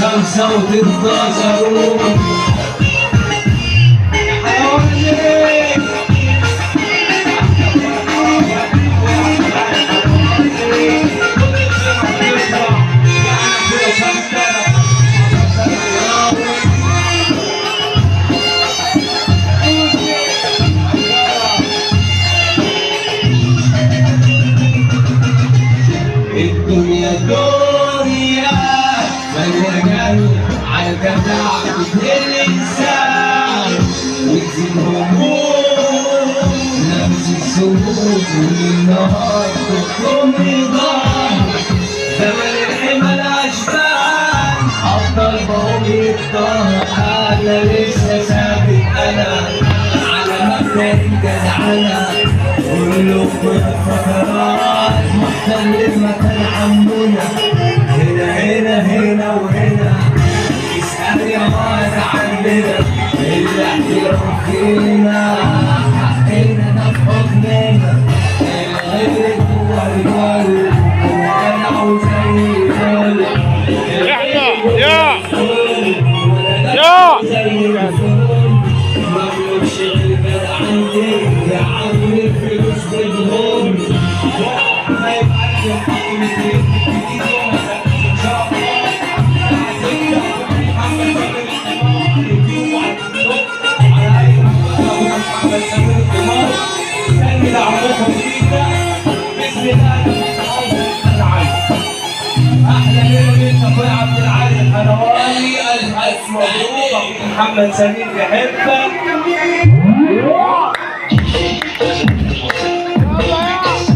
خمسة وتلتاشر الدنيا دنيا مليانة عالجدع الإنسان وتزيد هموم نفس السهول والنهار تقوم نضال زمن الحمى الأشبال أفضل بقوم يتطهر أنا لسه ثابت أنا على مبدأ جدعنة كله فترات محتل مكان عمنا هنا وهنا اسأل يا ماذا عندنا الاحترام فينا حقنا ده في حكمنا الغير جوا الجول وانا وزي الفل مملوك شغل كده عندي يا عم الفلوس بالغول ما يبقاش الحق مثلي عبد العالي الحلواني الف مبروك محمد سمير يحبك